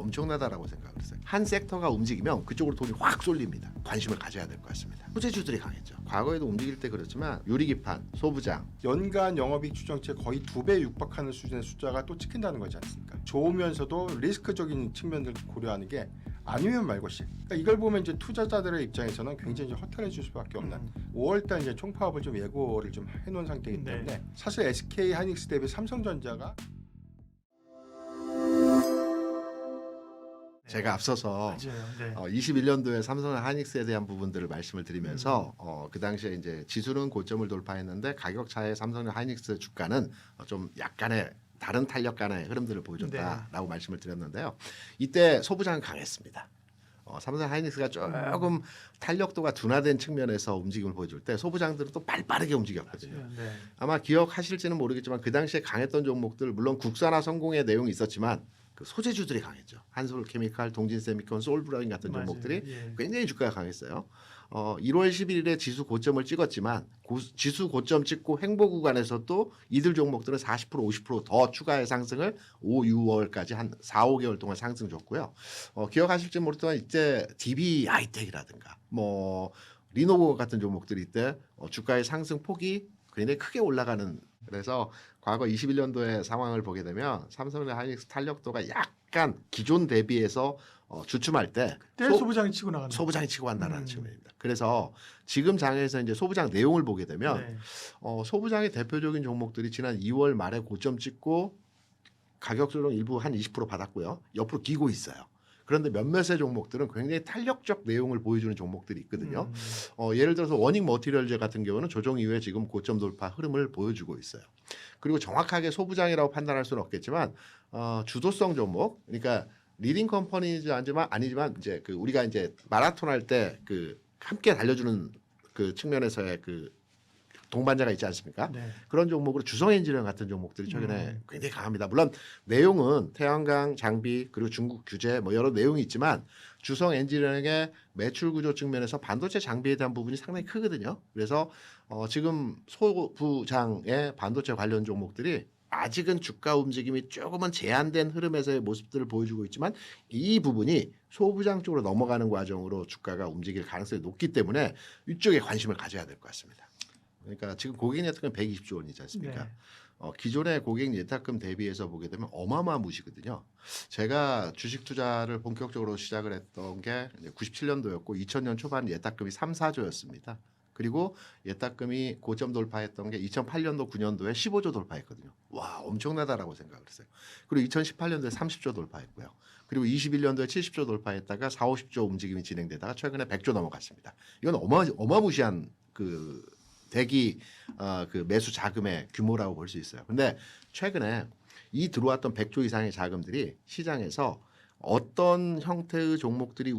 엄청나다라고 생각을 했어요. 한 섹터가 움직이면 그쪽으로 돈이 확 쏠립니다. 관심을 가져야 될 것 같습니다. 소재주들이 강했죠. 과거에도 움직일 때 그렇지만 유리기판, 소부장 연간 영업이익 추정치에 거의 2배 육박하는 수준의 숫자가 또 찍힌다는 거지 않습니까? 좋으면서도 리스크적인 측면들을 고려하는 게 아니면 말고시. 그러니까 이걸 보면 이제 투자자들의 입장에서는 굉장히 이제 허탈해질 수밖에 없는 5월달 이제 총파업을 좀 예고를 좀 해놓은 상태이기 때문에 사실 SK 하이닉스 대비 삼성전자가 제가 앞서서 21년도에 삼성 하이닉스에 대한 부분들을 말씀을 드리면서 그 당시에 이제 지수는 고점을 돌파했는데 가격 차에 삼성 하이닉스 주가는 좀 약간의 다른 탄력간의 흐름들을 보여줬다라고 말씀을 드렸는데요. 이때 소부장은 강했습니다. 삼성 하이닉스가 조금 탄력도가 둔화된 측면에서 움직임을 보여줄 때 소부장들은 또 빠르게 움직였거든요. 아마 기억하실지는 모르겠지만 그 당시에 강했던 종목들 물론 국산화 성공의 내용이 있었지만 그 소재주들이 강했죠. 한솔케미칼, 동진세미콘, 소울브라운 같은 종목들이 굉장히 주가가 강했어요. 1월 11일에 지수 고점을 찍었지만 지수 고점 찍고 횡보 구간에서 또 이들 종목들은 40% 50%더 추가의 상승을 5, 6월까지 한 4, 5개월 동안 상승 줬고요. 기억하실지 모르겠지만 이때 DB 하이텍이라든가 뭐 리노버 같은 종목들이 이때 주가의 상승 폭이 굉장히 크게 올라가는 그래서 과거 21년도의 상황을 보게 되면 삼성 하이닉스 탄력도가 약간 기존 대비해서 주춤할 때 소부장이 치고 나가는 소부장이 치고 간다는 측면입니다. 그래서 지금 장에서 이제 소부장 내용을 보게 되면 소부장의 대표적인 종목들이 지난 2월 말에 고점 찍고 가격 조정 일부 한 20% 받았고요. 옆으로 기고 있어요. 그런데 몇몇의 종목들은 굉장히 탄력적 내용을 보여주는 종목들이 있거든요. 예를 들어서 워닝 머티리얼즈 같은 경우는 조정 이후에 지금 고점 돌파 흐름을 보여주고 있어요. 그리고 정확하게 소부장이라고 판단할 수는 없겠지만 주도성 종목, 그러니까 리딩 컴퍼니지 아니지만 이제 그 우리가 이제 마라톤 할 때 그 함께 달려주는 그 측면에서의 그 동반자가 있지 않습니까? 그런 종목으로 주성엔지니어링 같은 종목들이 최근에 굉장히 강합니다. 물론 내용은 태양광, 장비 그리고 중국 규제 뭐 여러 내용이 있지만 주성엔지니어링의 매출 구조 측면에서 반도체 장비에 대한 부분이 상당히 크거든요. 그래서 지금 소부장의 반도체 관련 종목들이 아직은 주가 움직임이 조금은 제한된 흐름에서의 모습들을 보여주고 있지만 이 부분이 소부장 쪽으로 넘어가는 과정으로 주가가 움직일 가능성이 높기 때문에 이쪽에 관심을 가져야 될 것 같습니다. 그러니까 지금 고객 예탁금 120조 원이지 않습니까? 기존의 고객 예탁금 대비해서 보게 되면 어마어마한 무시거든요. 제가 주식 투자를 본격적으로 시작을 했던 게 97년도였고 2000년 초반 예탁금이 3, 4조였습니다. 그리고 예탁금이 고점 돌파했던 게 2008년도 9년도에 15조 돌파했거든요. 와 엄청나다라고 생각을 했어요. 그리고 2018년도에 30조 돌파했고요. 그리고 21년도에 70조 돌파했다가 4, 50조 움직임이 진행되다가 최근에 100조 넘어갔습니다. 이건 어마무시한 그 대기 그 매수 자금의 규모라고 볼 수 있어요. 근데 최근에 이 들어왔던 100조 이상의 자금들이 시장에서 어떤 형태의 종목들이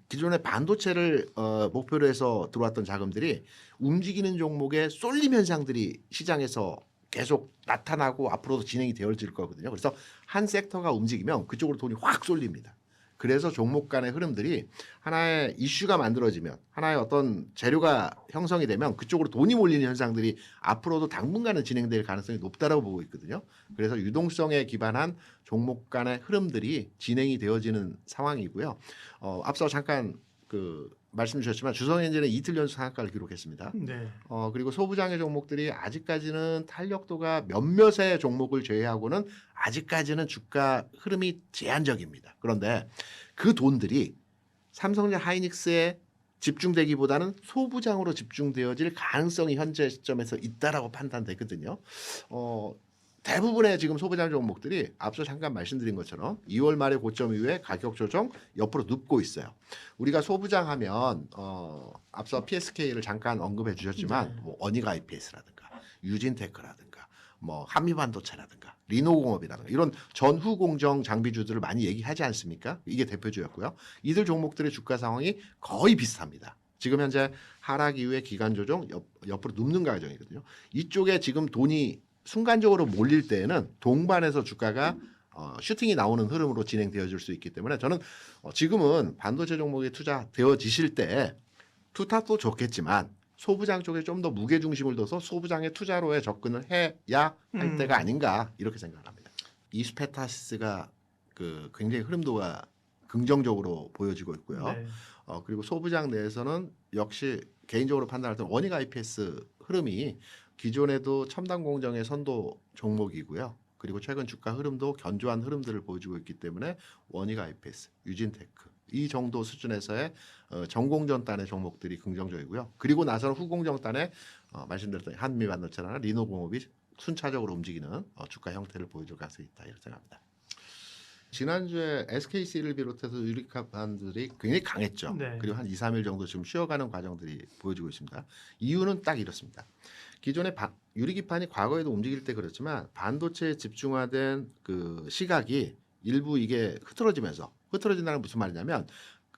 기존의 반도체를 목표로 해서 들어왔던 자금들이 움직이는 종목의 쏠림 현상들이 시장에서 계속 나타나고 앞으로도 진행이 되어질 거거든요. 그래서 한 섹터가 움직이면 그쪽으로 돈이 확 쏠립니다. 그래서 종목 간의 흐름들이 하나의 이슈가 만들어지면 하나의 어떤 재료가 형성이 되면 그쪽으로 돈이 몰리는 현상들이 앞으로도 당분간은 진행될 가능성이 높다라고 보고 있거든요. 그래서 유동성에 기반한 종목 간의 흐름들이 진행이 되어지는 상황이고요. 앞서 잠깐 그 말씀 주셨지만 주성엔진은 이틀 연속 상한가를 기록했습니다. 그리고 소부장의 종목들이 아직까지는 탄력도가 몇몇의 종목을 제외하고는 아직까지는 주가 흐름이 제한적입니다. 그런데 그 돈들이 삼성전자 하이닉스에 집중되기보다는 소부장으로 집중되어질 가능성이 현재 시점에서 있다라고 판단되거든요. 대부분의 지금 소부장 종목들이 앞서 잠깐 말씀드린 것처럼 2월 말에 고점 이후에 가격 조정 옆으로 눕고 있어요. 우리가 소부장 하면 앞서 PSK를 잠깐 언급해 주셨지만 뭐 어니가 IPS라든가 유진테크라든가 뭐 한미반도체라든가 리노공업이라든가 이런 전후 공정 장비주들을 많이 얘기하지 않습니까? 이게 대표주였고요. 이들 종목들의 주가 상황이 거의 비슷합니다. 지금 현재 하락 이후에 기간 조정 옆으로 눕는 과정이거든요. 이쪽에 지금 돈이 순간적으로 몰릴 때에는 동반해서 주가가 슈팅이 나오는 흐름으로 진행되어질 수 있기 때문에 저는 지금은 반도체 종목에 투자되어지실 때 투탑도 좋겠지만 소부장 쪽에 좀 더 무게 중심을 둬서 소부장의 투자로에 접근을 해야 할 때가 아닌가 이렇게 생각을 합니다. 이수페타시스가 그 굉장히 흐름도가 긍정적으로 보여지고 있고요. 네. 그리고 소부장 내에서는 역시 개인적으로 판단할 때 원익 IPS 흐름이 기존에도 첨단 공정의 선도 종목이고요. 그리고 최근 주가 흐름도 견조한 흐름들을 보여주고 있기 때문에 원익 IPS, 유진테크 이 정도 수준에서의 전공전단의 종목들이 긍정적이고요. 그리고 나서는 후공정단의 말씀드렸던 한미반도체나 리노공업이 순차적으로 움직이는 주가 형태를 보여줄 가능성이 있다 이렇게 생각합니다. 지난주에 SKC를 비롯해서 유리기판들이 굉장히 강했죠. 네. 그리고 한 2, 3일 정도 지금 쉬어가는 과정들이 보여지고 있습니다. 이유는 딱 이렇습니다. 기존의 유리기판이 과거에도 움직일 때 그렇지만 반도체에 집중화된 그 시각이 일부 이게 흐트러진다는 무슨 말이냐면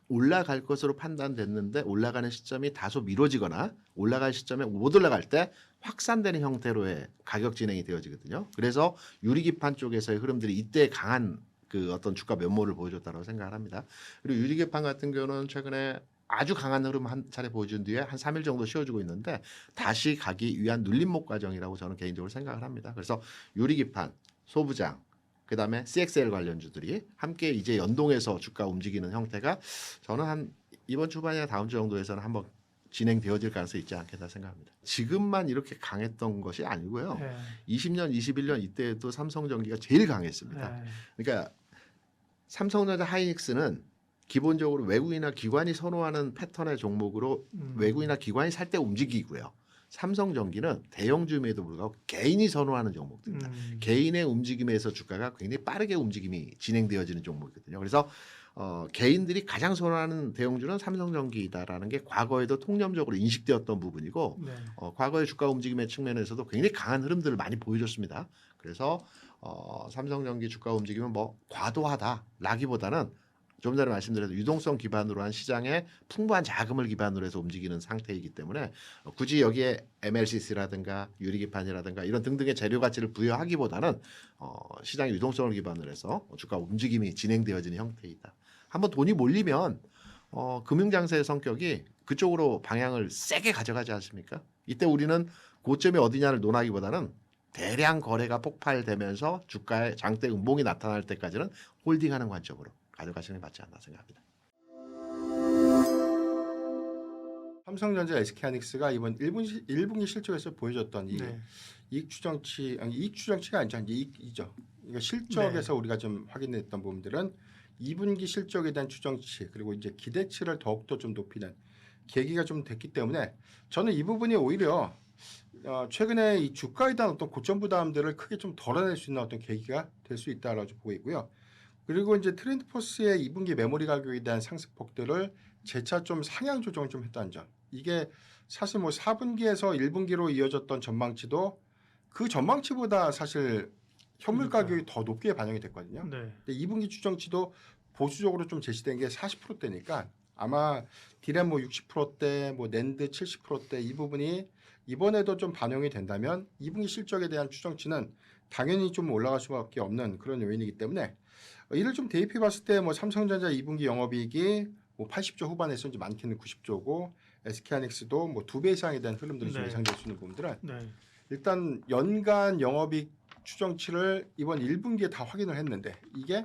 올라갈 것으로 판단됐는데 올라가는 시점이 다소 미뤄지거나 올라갈 시점에 못 올라갈 때 확산되는 형태로의 가격 진행이 되어지거든요. 그래서 유리기판 쪽에서의 흐름들이 이때 강한 그 어떤 주가 면모를 보여줬다고 생각을 합니다. 그리고 유리기판 같은 경우는 최근에 아주 강한 흐름 한 차례 보여준 뒤에 한 3일 정도 쉬어주고 있는데 다시 가기 위한 눌림목 과정이라고 저는 개인적으로 생각을 합니다. 그래서 유리기판, 소부장, 그다음에 CXL 관련주들이 함께 이제 연동해서 주가 움직이는 형태가 저는 한 이번 주반이나 다음 주 정도에서는 한번 진행되어질 가능성이 있지 않겠나 생각합니다. 지금만 이렇게 강했던 것이 아니고요. 네. 20년, 21년 이때도 삼성전기가 제일 강했습니다. 네. 그러니까 삼성전자 하이닉스는 기본적으로 외국인이나 기관이 선호하는 패턴의 종목으로 외국인이나 기관이 살 때 움직이고요. 삼성전기는 대형주임에도 불구하고 개인이 선호하는 종목들입니다. 개인의 움직임에서 주가가 굉장히 빠르게 움직임이 진행되어지는 종목이거든요. 그래서 개인들이 가장 선호하는 대형주는 삼성전기다라는 게 과거에도 통념적으로 인식되었던 부분이고 네. 과거의 주가 움직임의 측면에서도 굉장히 강한 흐름들을 많이 보여줬습니다. 그래서 삼성전기 주가 움직임은 뭐 과도하다라기보다는 좀 전에 말씀드렸던 유동성 기반으로 한 시장에 풍부한 자금을 기반으로 해서 움직이는 상태이기 때문에 굳이 여기에 MLCC라든가 유리기판이라든가 이런 등등의 재료 가치를 부여하기보다는 시장의 유동성을 기반으로 해서 주가 움직임이 진행되어지는 형태이다. 한번 돈이 몰리면 금융장세의 성격이 그쪽으로 방향을 세게 가져가지 않습니까? 이때 우리는 고점이 어디냐를 논하기보다는 대량 거래가 폭발되면서 주가의 장대 음봉이 나타날 때까지는 홀딩하는 관점으로 가져가시는 게 맞지 않나 생각합니다. 삼성전자, SK하이닉스가 이번 1분기 실적에서 보여줬던 이 네. 이익 추정치가 아니죠. 이익이죠. 그러니까 실적에서 우리가 좀 확인했던 부분들은 2분기 실적에 대한 추정치 그리고 이제 기대치를 더욱더 좀 높이는 계기가 좀 됐기 때문에 저는 이 부분이 오히려 최근에 이 주가에 대한 어떤 고점 부담들을 크게 좀 덜어낼 수 있는 어떤 계기가 될 수 있다라고 보고 있고요. 그리고 이제 트렌드포스의 2분기 메모리 가격에 대한 상승폭들을 재차 좀 상향 조정을 좀 했다는 점. 이게 사실 뭐 4분기에서 1분기로 이어졌던 전망치도 그 전망치보다 사실 현물 가격이 더 높게 반영이 됐거든요. 네. 근데 2분기 추정치도 보수적으로 좀 제시된 게 40%대니까 아마 디램 뭐 60%대, 뭐 낸드 70%대 이 부분이 이번에도 좀 반영이 된다면 2분기 실적에 대한 추정치는 당연히 좀 올라갈 수밖에 없는 그런 요인이기 때문에 이를 좀 대입해 봤을 때 뭐 삼성전자 2분기 영업이익이 뭐 80조 후반에서 이제 많게는 90조고 SK하이닉스도 뭐 2배 이상에 대한 흐름들이 좀 네. 예상될 수 있는 부분들은 네. 일단 연간 영업이익 추정치를 이번 1분기에 다 확인을 했는데 이게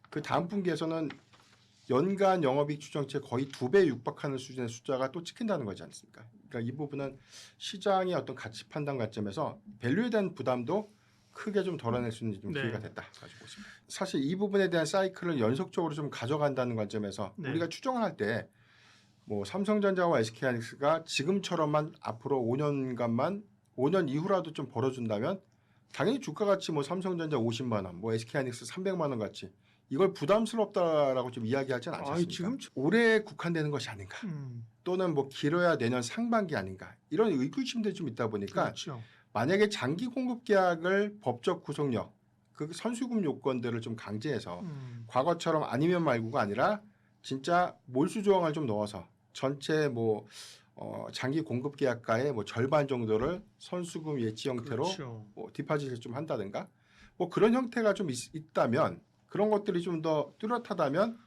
그 다음 분기에서는 연간 영업이익 추정치에 거의 2배 육박하는 수준의 숫자가 또 찍힌다는 거지 않습니까? 그러니까 이 부분은 시장의 어떤 가치 판단 관점에서 밸류에 대한 부담도 크게 좀 덜어낼 수 있는 좀 네. 기회가 됐다 가지고 있습니다. 사실 이 부분에 대한 사이클을 연속적으로 좀 가져간다는 관점에서 네. 우리가 추정을 할 때 뭐 삼성전자와 SK하이닉스가 지금처럼만 앞으로 5년간만 5년 이후라도 좀 벌어준다면 당연히 주가 가치 뭐 삼성전자 50만 원, 뭐 SK하이닉스 300만 원 가치 이걸 부담스럽다라고 좀 이야기하지는 않지 않습니까? 지금 올해 국한되는 것이 아닌가 또는 뭐 길어야 내년 상반기 아닌가 이런 의구심들이 좀 있다 보니까 그렇죠. 만약에 장기 공급 계약을 법적 구속력 그 선수금 요건들을 좀 강제해서 과거처럼 아니면 말고가 아니라 진짜 몰수 조항을 좀 넣어서 전체 뭐 장기 공급 계약가의 뭐 절반 정도를 선수금 예치 형태로 그렇죠. 뭐 디파짓을 좀 한다든가 뭐 그런 형태가 좀 있다면 그런 것들이 좀 더 뚜렷하다면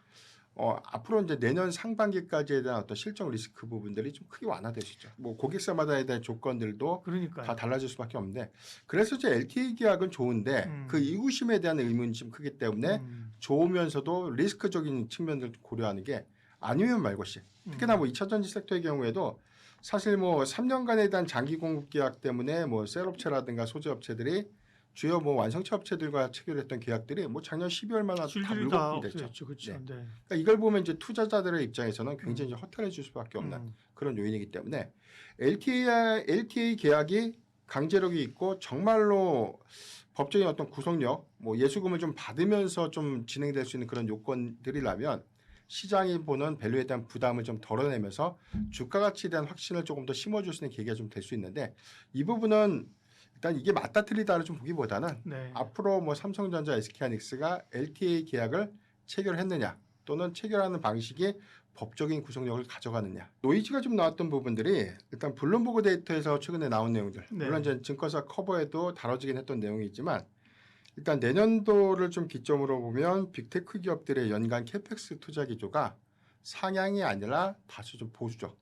앞으로 이제 내년 상반기까지에 대한 어떤 실적 리스크 부분들이 좀 크게 완화되시죠. 뭐 고객사마다에 대한 조건들도 그러니까요. 다 달라질 수밖에 없는데 그래서 이제 LTA 계약은 좋은데 그 이구심에 대한 의문이 좀 크기 때문에 좋으면서도 리스크적인 측면을 고려하는 게 아니면 말고시. 특히나 뭐 2차 전지 섹터의 경우에도 사실 뭐 3년간에 대한 장기 공급 계약 때문에 뭐 셀업체라든가 소재 업체들이 주요 뭐 완성차 업체들과 체결했던 계약들이 뭐 작년 12월만 다 실질이 다 물거품됐죠. 없어졌죠. 그렇죠. 네. 네. 그러니까 이걸 보면 이제 투자자들의 입장에서는 굉장히 이제 허탈해질 수밖에 없는 그런 요인이기 때문에 LTA 계약이 강제력이 있고 정말로 법적인 어떤 구속력, 뭐 예수금을 좀 받으면서 좀 진행될 수 있는 그런 요건들이라면 시장이 보는 밸류에 대한 부담을 좀 덜어내면서 주가 가치에 대한 확신을 조금 더 심어줄 수 있는 계기가 좀 될 수 있는데 이 부분은 일단 이게 맞다 틀리다를 좀 보기보다는 네. 앞으로 뭐 삼성전자, SK하이닉스가 LTA 계약을 체결했느냐 또는 체결하는 방식이 법적인 구속력을 가져가느냐. 노이즈가 좀 나왔던 부분들이 일단 블룸버그 데이터에서 최근에 나온 내용들. 네. 물론 이제 증권사 커버에도 다뤄지긴 했던 내용이지만 일단 내년도를 좀 기점으로 보면 빅테크 기업들의 연간 캐펙스 투자 기조가 상향이 아니라 다소 좀 보수적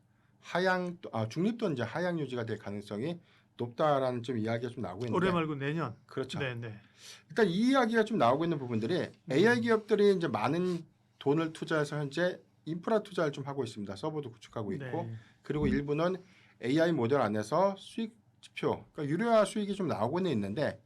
중립 또는 이제 하향 유지가 될 가능성이 높다라는 좀 이야기가 좀 나오고 있는데 올해 말고 내년. 그렇죠. 네, 네. 일단 이 이야기가 좀 나오고 있는 부분들이 AI 기업들이 이제 많은 돈을 투자해서 현재 인프라 투자를 좀 하고 있습니다. 서버도 구축하고 있고 네. 그리고 일부는 AI 모델 안에서 수익 지표, 그러니까 유료화 수익이 좀 나오고는 있는데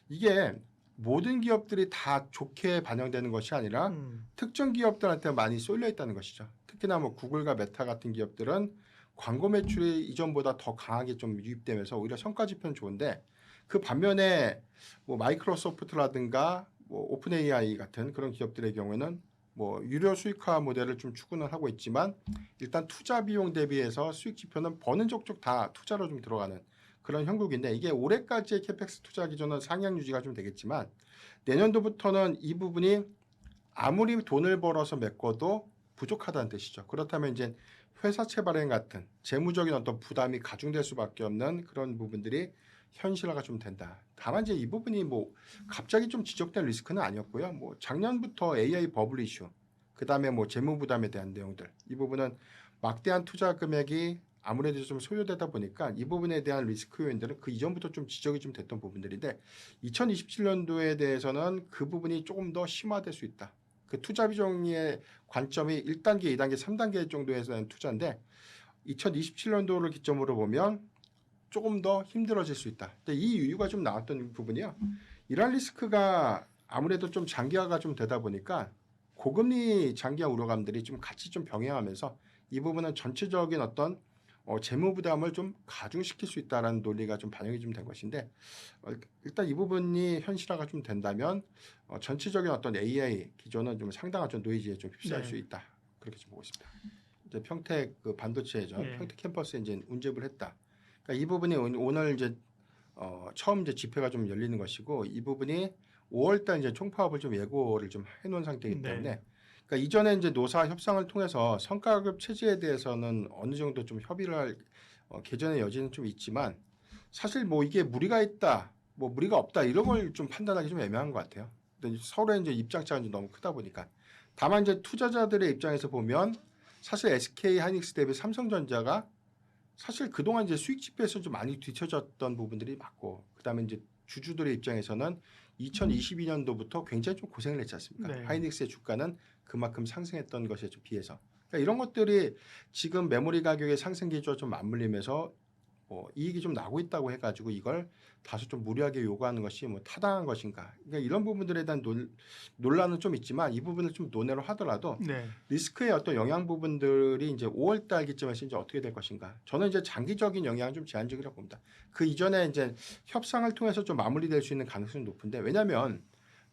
이게 모든 기업들이 다 좋게 반영되는 것이 아니라 특정 기업들한테 많이 쏠려 있다는 것이죠. 특히나 뭐 구글과 메타 같은 기업들은 광고 매출이 이전보다 더 강하게 좀 유입되면서 오히려 성과 지표는 좋은데 그 반면에 뭐 마이크로소프트라든가 뭐 오픈 AI 같은 그런 기업들의 경우에는 뭐 유료 수익화 모델을 좀 추구는 하고 있지만 일단 투자 비용 대비해서 수익 지표는 버는 족족 다 투자로 좀 들어가는 그런 형국인데 이게 올해까지의 캐펙스 투자 기조는 상향 유지가 좀 되겠지만 내년도부터는 이 부분이 아무리 돈을 벌어서 메꿔도 부족하다는 뜻이죠. 그렇다면 이제 회사채 발행 같은 재무적인 어떤 부담이 가중될 수밖에 없는 그런 부분들이 현실화가 좀 된다. 다만 이제 이 부분이 뭐 갑자기 좀 지적된 리스크는 아니었고요. 뭐 작년부터 AI 버블 이슈, 그다음에 뭐 재무 부담에 대한 내용들, 이 부분은 막대한 투자 금액이 아무래도 좀 소요되다 보니까 이 부분에 대한 리스크 요인들은 그 이전부터 좀 지적이 좀 됐던 부분들인데 2027년도에 대해서는 그 부분이 조금 더 심화될 수 있다. 그 투자 비중의 관점이 1단계, 2단계, 3단계 정도에서는 투자인데 2027년도를 기점으로 보면 조금 더 힘들어질 수 있다. 근데 이 이유가 좀 나왔던 부분이요. 이런 리스크가 아무래도 좀 장기화가 좀 되다 보니까 고금리 장기화 우려감들이 좀 같이 좀 병행하면서 이 부분은 전체적인 어떤 재무 부담을 좀 가중시킬 수 있다라는 논리가 좀 반영이 좀 된 것인데 일단 이 부분이 현실화가 좀 된다면 전체적인 어떤 AI 기조는 좀 상당한 좀 노이즈에 좀 휩싸일 네. 수 있다. 그렇게 좀 보고 있습니다. 이제 평택 그 반도체죠. 네. 평택 캠퍼스에 이제 운집을 했다. 그러니까 이 부분이 오늘 이제 처음 이제 집회가 좀 열리는 것이고 이 부분이 5월달 이제 총파업을 좀 예고를 좀 해놓은 상태이기 네. 때문에 그러니까 이전에 이제 노사 협상을 통해서 성과급 체제에 대해서는 어느 정도 좀 협의를 할 개전의 여지는 좀 있지만 사실 뭐 이게 무리가 있다, 뭐 무리가 없다 이런 걸 좀 판단하기 좀 애매한 것 같아요. 근데 서로의 이제 입장 차이가 너무 크다 보니까 다만 이제 투자자들의 입장에서 보면 사실 SK 하이닉스 대비 삼성전자가 사실 그동안 이제 수익 지표에서 좀 많이 뒤처졌던 부분들이 맞고 그다음에 이제 주주들의 입장에서는 2022년도부터 굉장히 좀 고생을 했지 않습니까? 네. 하이닉스의 주가는 그만큼 상승했던 것에 좀 비해서 그러니까 이런 것들이 지금 메모리 가격의 상승 기조와 좀 맞물리면서 이익이 좀 나고 있다고 해가지고 이걸 다소 좀 무리하게 요구하는 것이 뭐 타당한 것인가? 그러니까 이런 부분들에 대한 논란은 좀 있지만 이 부분을 좀 논의를 하더라도 네. 리스크의 어떤 영향 부분들이 이제 5월달 기점에서 이제 어떻게 될 것인가? 저는 이제 장기적인 영향은 좀 제한적이라고 봅니다. 그 이전에 이제 협상을 통해서 좀 마무리될 수 있는 가능성이 높은데 왜냐하면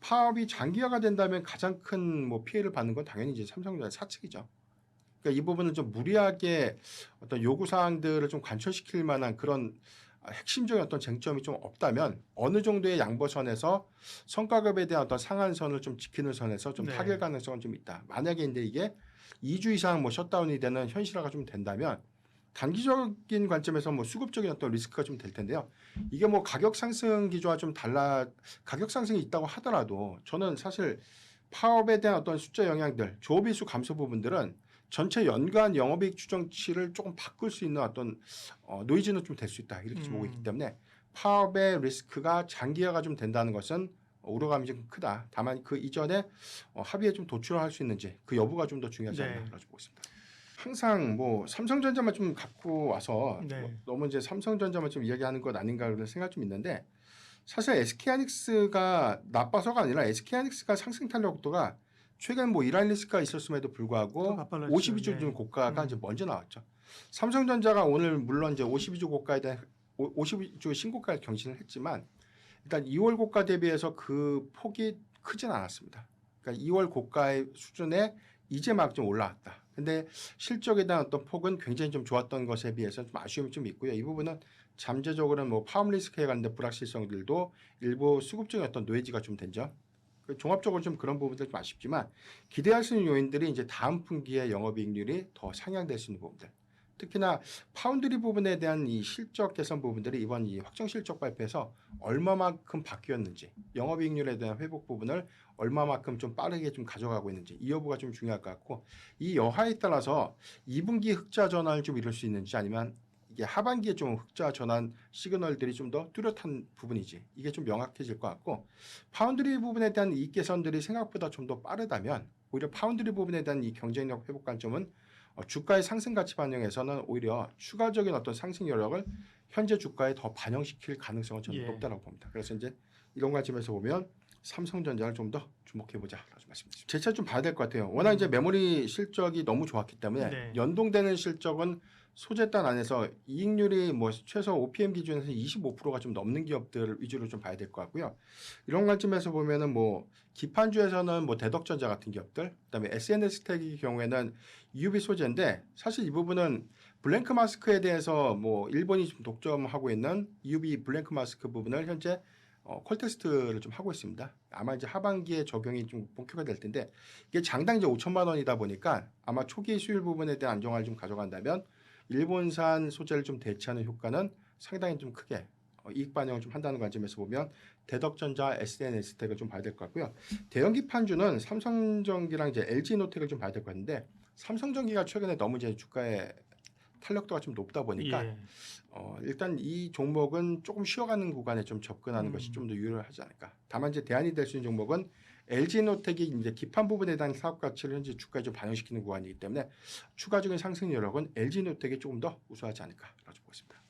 파업이 장기화가 된다면 가장 큰 뭐 피해를 받는 건 당연히 이제 삼성전자 사측이죠. 그러니까 이 부분은 좀 무리하게 어떤 요구 사항들을 좀 관철시킬 만한 그런 핵심적인 어떤 쟁점이 좀 없다면 어느 정도의 양보선에서 성과급에 대한 어떤 상한선을 좀 지키는 선에서 좀 네. 타결 가능성은 좀 있다. 만약에 근데 이게 2주 이상 뭐 셧다운이 되는 현실화가 좀 된다면 단기적인 관점에서 뭐 수급적인 어떤 리스크가 좀 될 텐데요. 이게 뭐 가격 상승 기조와 좀 가격 상승이 있다고 하더라도 저는 사실 파업에 대한 어떤 숫자 영향들, 조비수 감소 부분들은 전체 연간 영업이익 추정치를 조금 바꿀 수 있는 어떤 노이즈는 좀 될 수 있다 이렇게 보고 있기 때문에 파업의 리스크가 장기화가 좀 된다는 것은 우려감이 좀 크다. 다만 그 이전에 합의에 좀 도출할 수 있는지 그 여부가 좀 더 중요하지 않나 그렇게 보고 있습니다. 항상 뭐 삼성전자만 좀 갖고 와서 뭐 너무 이제 삼성전자만 좀 이야기하는 것 아닌가 그런 생각 좀 있는데 사실 SK하이닉스가 나빠서가 아니라 SK하이닉스가 상승 탄력도가 최근 뭐 이란 리스크가 있었음에도 불구하고 52주 좀 고가가 이제 먼저 나왔죠. 삼성전자가 오늘 물론 이제 52주 고가에 대한 52주 신고가를 경신을 했지만 일단 2월 고가 대비해서 그 폭이 크진 않았습니다. 그러니까 2월 고가의 수준에 이제 막 좀 올라왔다. 근데 실적에 대한 어떤 폭은 굉장히 좀 좋았던 것에 비해서 좀 아쉬움이 좀 있고요. 이 부분은 잠재적으로는 뭐 파업 리스크에 관련된 불확실성들도 일부 수급적인 어떤 노이즈가 좀 된 점. 종합적으로 좀 그런 부분들 좀 아쉽지만 기대할 수 있는 요인들이 이제 다음 분기에 영업이익률이 더 상향될 수 있는 부분들. 특히나 파운드리 부분에 대한 이 실적 개선 부분들이 이번 이 확정 실적 발표에서 얼마만큼 바뀌었는지, 영업이익률에 대한 회복 부분을 얼마만큼 좀 빠르게 좀 가져가고 있는지 이 여부가 좀 중요할 것 같고 이 여하에 따라서 2분기 흑자 전환을 좀 이룰 수 있는지 아니면 이게 하반기에 좀 흑자 전환 시그널들이 좀 더 뚜렷한 부분이지 이게 좀 명확해질 것 같고 파운드리 부분에 대한 이익 개선들이 생각보다 좀 더 빠르다면 오히려 파운드리 부분에 대한 이 경쟁력 회복 관점은 주가의 상승 가치 반영에서는 오히려 추가적인 어떤 상승 여력을 현재 주가에 더 반영시킬 가능성은 저는 높다고 봅니다. 그래서 이제 이런 관점에서 보면 삼성전자를 좀 더 주목해보자라고 말씀드립니다. 제 차 좀 봐야 될 것 같아요. 워낙 이제 메모리 실적이 너무 좋았기 때문에 연동되는 실적은 소재단 안에서 이익률이 뭐 최소 OPM 기준에서 25%가 좀 넘는 기업들 위주로 좀 봐야 될 것 같고요. 이런 관점에서 보면은 뭐 기판주에서는 뭐 대덕전자 같은 기업들, 그다음에 SNS텍의 경우에는 EUV 소재인데 사실 이 부분은 블랭크 마스크에 대해서 뭐 일본이 좀 독점하고 있는 EUV 블랭크 마스크 부분을 현재 콜 테스트를 좀 하고 있습니다. 아마 이제 하반기에 적용이 좀 본격화될 텐데 이게 장당 이제 5천만 원이다 보니까 아마 초기 수율 부분에 대한 안정화를 좀 가져간다면 일본산 소재를 좀 대체하는 효과는 상당히 좀 크게 이익 반영을 좀 한다는 관점에서 보면 대덕전자, SNS텍을 좀 봐야 될 것 같고요. 대형기판주는 삼성전기랑 이제 LG노텍을 좀 봐야 될 것 같은데 삼성전기가 최근에 너무 이제 주가의 탄력도가 좀 높다 보니까 일단 이 종목은 조금 쉬어가는 구간에 좀 접근하는 것이 좀 더 유효하지 않을까. 다만 이제 대안이 될 수 있는 종목은 LG노텍이 이제 기판 부분에 대한 사업 가치를 현재 주가에 좀 반영시키는 구간이기 때문에 추가적인 상승 여력은 LG노텍이 조금 더 우수하지 않을까라고 보고 있습니다.